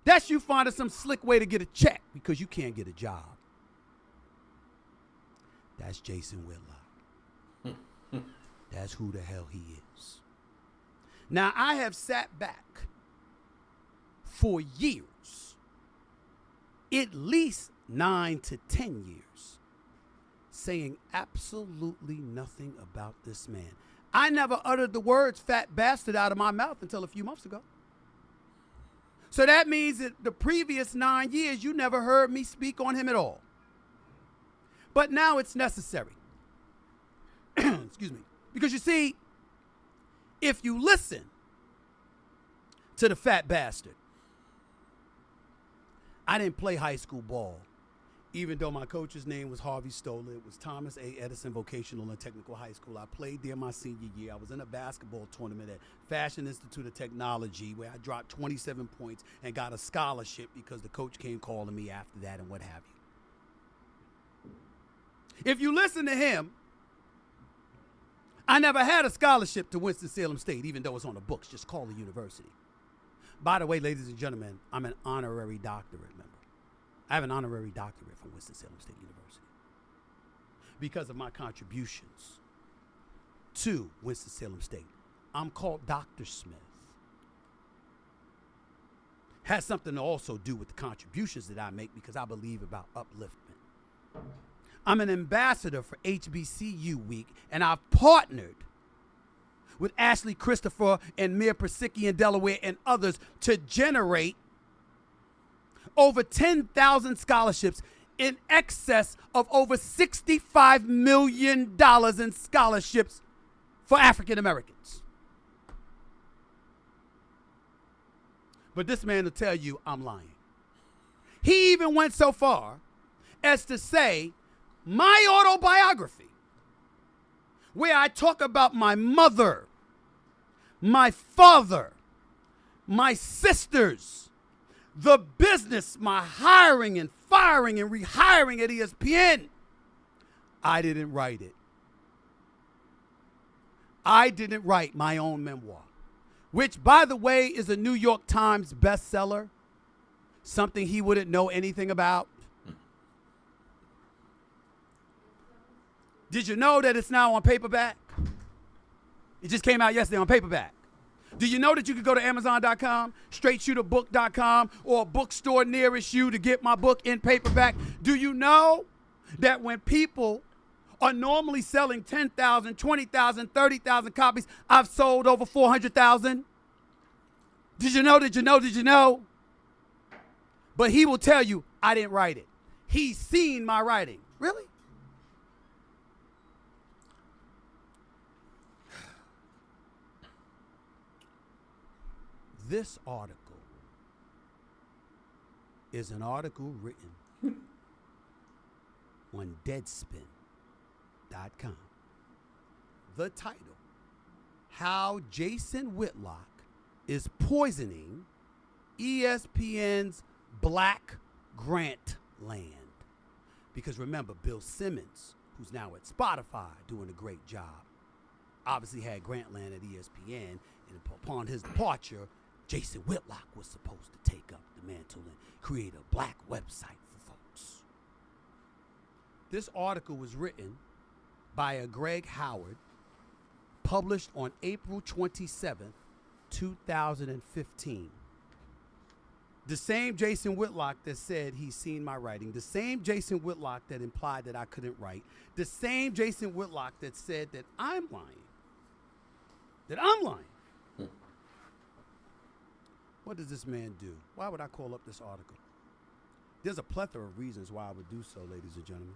That's you finding some slick way to get a check because you can't get a job. That's Jason Whitlock. That's who the hell he is. Now, I have sat back for years, at least 9 to 10 years, saying absolutely nothing about this man. I never uttered the words fat bastard out of my mouth until a few months ago. So that means that the previous 9 years, you never heard me speak on him at all. But now it's necessary. Excuse me. Because you see, if you listen to the fat bastard, I didn't play high school ball, even though my coach's name was Harvey Stoller. It was Thomas A. Edison Vocational and Technical High School. I played there my senior year. I was in a basketball tournament at Fashion Institute of Technology where I dropped 27 points and got a scholarship because the coach came calling me after that and what have you. If you listen to him, I never had a scholarship to Winston-Salem State, even though it's on the books. Just call the university. By the way, ladies and gentlemen, I'm an honorary doctorate member. I have an honorary doctorate from Winston-Salem State University because of my contributions to Winston-Salem State. I'm called Dr. Smith. Has something to also do with the contributions that I make because I believe about upliftment. I'm an ambassador for HBCU Week, and I've partnered with Ashley Christopher and Mir Persicki in Delaware and others to generate over 10,000 scholarships in excess of over $65 million in scholarships for African Americans. But this man will tell you I'm lying. He even went so far as to say my autobiography, where I talk about my mother, my father, my sisters, the business, my hiring and firing and rehiring at ESPN. I didn't write it. I didn't write my own memoir, which, by the way, is a New York Times bestseller, something he wouldn't know anything about. Did you know that it's now on paperback? It just came out yesterday on paperback. Do you know that you could go to Amazon.com, StraightShooterBook.com, or a bookstore nearest you to get my book in paperback? Do you know that when people are normally selling 10,000, 20,000, 30,000 copies, I've sold over 400,000? Did you know, did you know, did you know? But he will tell you, I didn't write it. He's seen my writing. Really? This article is an article written on Deadspin.com. The title, How Jason Whitlock is Poisoning ESPN's Black Grant Land. Because remember, Bill Simmons, who's now at Spotify doing a great job, obviously had Grantland at ESPN, and upon his departure, Jason Whitlock was supposed to take up the mantle and create a black website for folks. This article was written by a Greg Howard, published on April 27th, 2015. The same Jason Whitlock that said he's seen my writing, the same Jason Whitlock that implied that I couldn't write, the same Jason Whitlock that said that I'm lying. What does this man do? Why would I call up this article? There's a plethora of reasons why I would do so, ladies and gentlemen.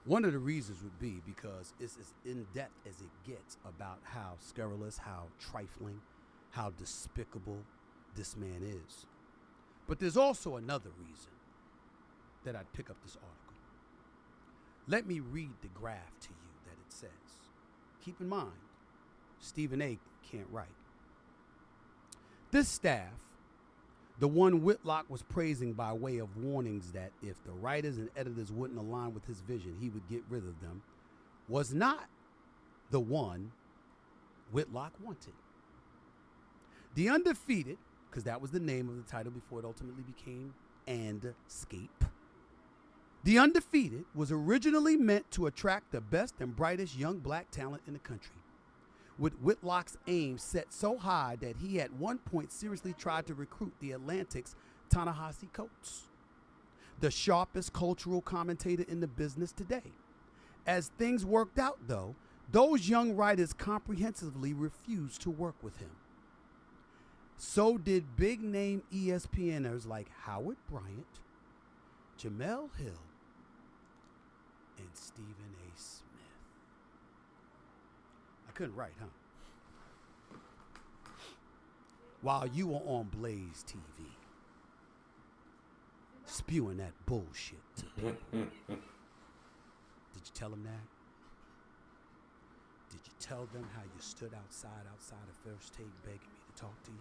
One of the reasons would be because it's as in-depth as it gets about how scurrilous, how trifling, how despicable this man is. But there's also another reason that I'd pick up this article. Let me read the graph to you that it says. Keep in mind, Stephen A. can't write. This staff, the one Whitlock was praising by way of warnings that if the writers and editors wouldn't align with his vision, he would get rid of them, was not the one Whitlock wanted. The undefeated because that was the name of the title before it ultimately became And Escape. The Undefeated was originally meant to attract the best and brightest young black talent in the country, with Whitlock's aim set so high that he at one point seriously tried to recruit the Atlantic's Ta-Nehisi Coates, the sharpest cultural commentator in the business today. As things worked out, though, those young writers comprehensively refused to work with him. So did big-name ESPNers like Howard Bryant, Jamel Hill, and Stephen A. Smith. I couldn't write, huh? While you were on Blaze TV, spewing that bullshit to people. Did you tell them that? Did you tell them how you stood outside of First Take begging me to talk to you?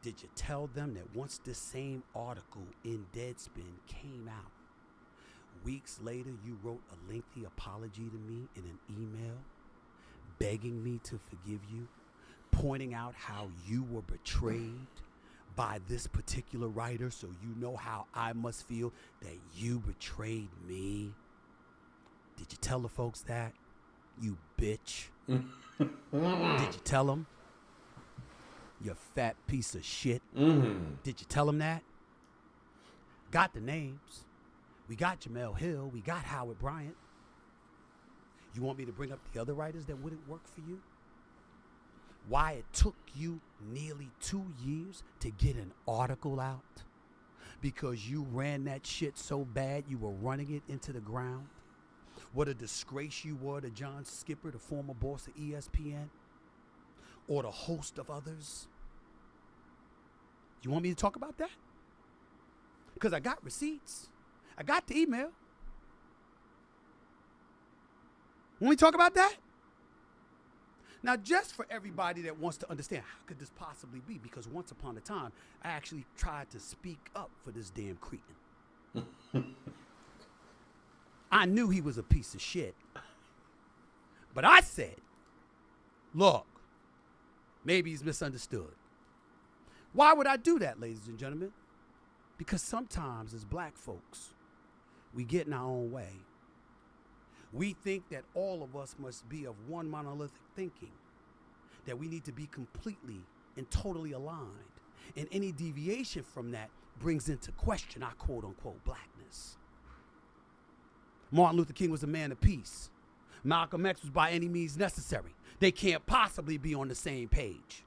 Did you tell them that once this same article in Deadspin came out, weeks later you wrote a lengthy apology to me in an email, begging me to forgive you, pointing out how you were betrayed by this particular writer, so you know how I must feel that you betrayed me? Did you tell the folks that, you bitch? Did you tell them? You fat piece of shit. Did you tell them that? Got the names. We got Jamel Hill. We got Howard Bryant. You want me to bring up the other writers that wouldn't work for you? Why it took you nearly 2 years to get an article out? Because you ran that shit so bad you were running it into the ground? What a disgrace you were to John Skipper, the former boss of ESPN, or the host of others? You want me to talk about that? Because I got receipts. I got the email. Want me to talk about that? Now, just for everybody that wants to understand, how could this possibly be? Because once upon a time, I actually tried to speak up for this damn cretin. I knew he was a piece of shit. But I said, look, maybe he's misunderstood. Why would I do that, ladies and gentlemen? Because sometimes as black folks, we get in our own way. We think that all of us must be of one monolithic thinking, that we need to be completely and totally aligned. And any deviation from that brings into question our quote-unquote blackness. Martin Luther King was a man of peace. Malcolm X was by any means necessary. They can't possibly be on the same page,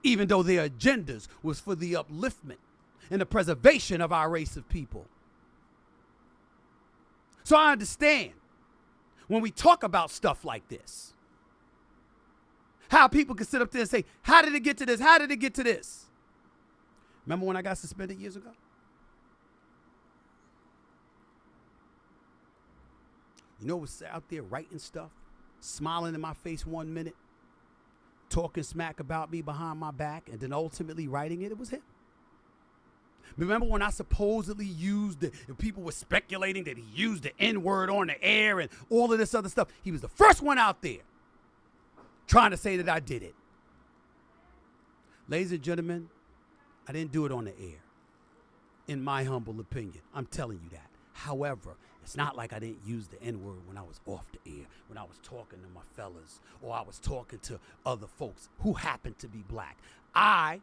even though their agendas was for the upliftment and the preservation of our race of people. So I understand when we talk about stuff like this, how people can sit up there and say, how did it get to this? How did it get to this? Remember when I got suspended years ago? You know what's out there writing stuff, smiling in my face 1 minute, talking smack about me behind my back, and then ultimately writing it? It was him. Remember when I supposedly used people were speculating that he used the N-word on the air and all of this other stuff? He was the first one out there trying to say that I did it. Ladies and gentlemen, I didn't do it on the air, in my humble opinion. I'm telling you that. However, it's not like I didn't use the N-word when I was off the air, when I was talking to my fellas, or I was talking to other folks who happened to be black. I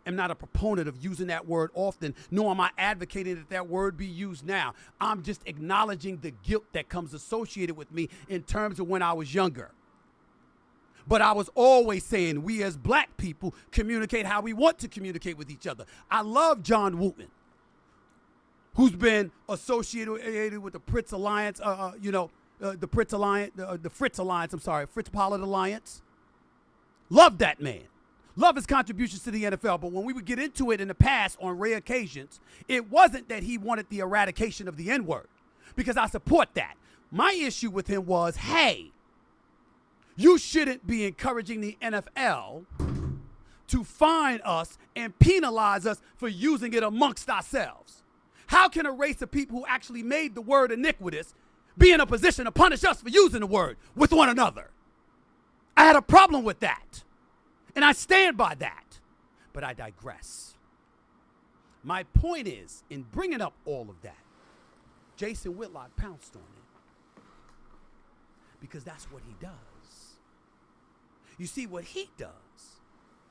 am not a proponent of using that word often, nor am I advocating that that word be used now. I'm just acknowledging the guilt that comes associated with me in terms of when I was younger. But I was always saying we as black people communicate how we want to communicate with each other. I love John Wooten, who's been associated with the Fritz Alliance, the Fritz Alliance, Fritz Pollard Alliance. Love that man. Love his contributions to the NFL, but when we would get into it in the past on rare occasions, it wasn't that he wanted the eradication of the N-word, because I support that. My issue with him was, hey, you shouldn't be encouraging the NFL to fine us and penalize us for using it amongst ourselves. How can a race of people who actually made the word iniquitous be in a position to punish us for using the word with one another? I had a problem with that. And I stand by that. But I digress. My point is, in bringing up all of that, Jason Whitlock pounced on it. Because that's what he does. You see, what he does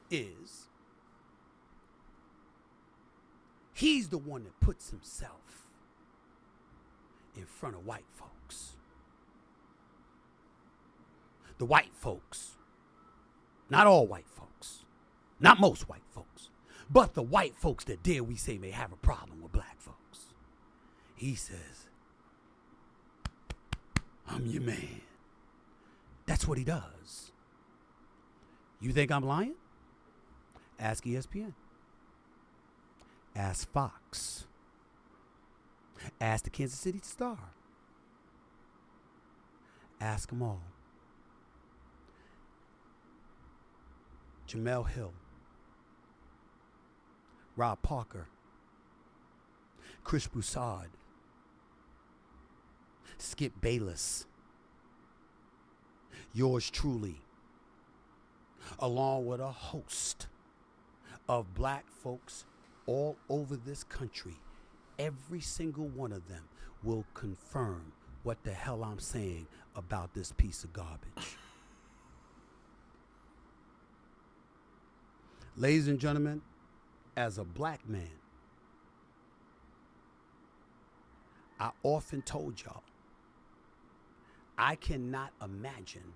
is he's the one that puts himself in front of white folks. The white folks. Not all white folks. Not most white folks. But the white folks that dare we say may have a problem with black folks. He says, I'm your man. That's what he does. You think I'm lying? Ask ESPN. Ask Fox. Ask the Kansas City Star. Ask them all. Jamel Hill. Rob Parker. Chris Broussard. Skip Bayless. Yours truly. Along with a host of black folks all over this country. Every single one of them will confirm what the hell I'm saying about this piece of garbage. Ladies and gentlemen, as a black man, I often told y'all, I cannot imagine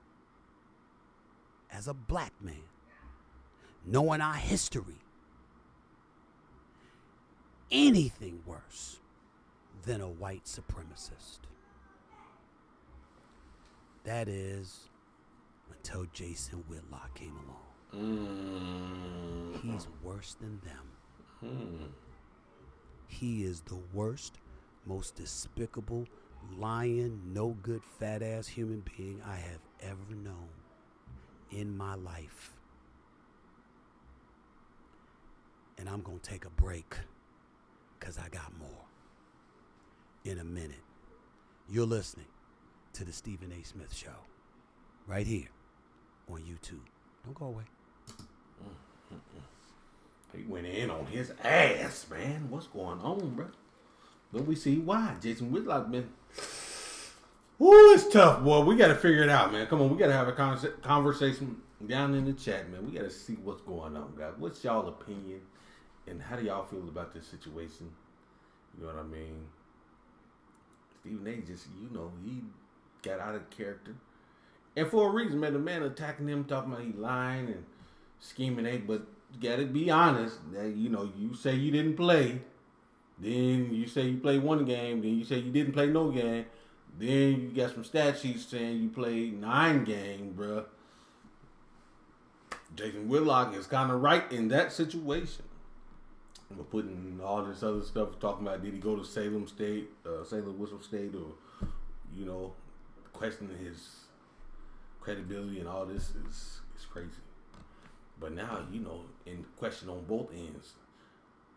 as a black man, knowing our history, anything worse than a white supremacist. That is until Jason Whitlock came along. He's worse than them. He is the worst, most despicable, lying, no good, fat ass human being I have ever known in my life. And I'm going to take a break because I got more in a minute. You're listening to the Stephen A. Smith Show right here on YouTube. Don't go away. He went in on his ass, man. What's going on, bro? But we see why. Jason Whitlock, man. Ooh, it's tough, boy. We got to figure it out, man. Come on, we got to have a conversation down in the chat, man. We got to see what's going on, guys. What's y'all opinion? And how do y'all feel about this situation? You know what I mean? Stephen A. just, he got out of character. And for a reason, man. The man attacking him, talking about he lying and scheming, but you got to be honest. That, you say you didn't play. Then you say you played one game. Then you say you didn't play no game. Then you got some stat sheets saying you played 9 games, bruh. Jason Whitlock is kind of right in that situation. We're putting all this other stuff, talking about did he go to Salem State, Salem Whistle State, or, questioning his credibility and all this is crazy. But now, in question on both ends,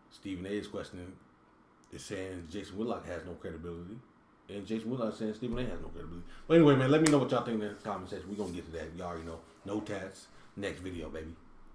Stephen A. is questioning, is saying Jason Whitlock has no credibility. And Jason Whitlock saying Stephen A. has no credibility. But anyway, man, let me know what y'all think in the comment section. We're going to get to that. You already know. No tats. Next video, baby.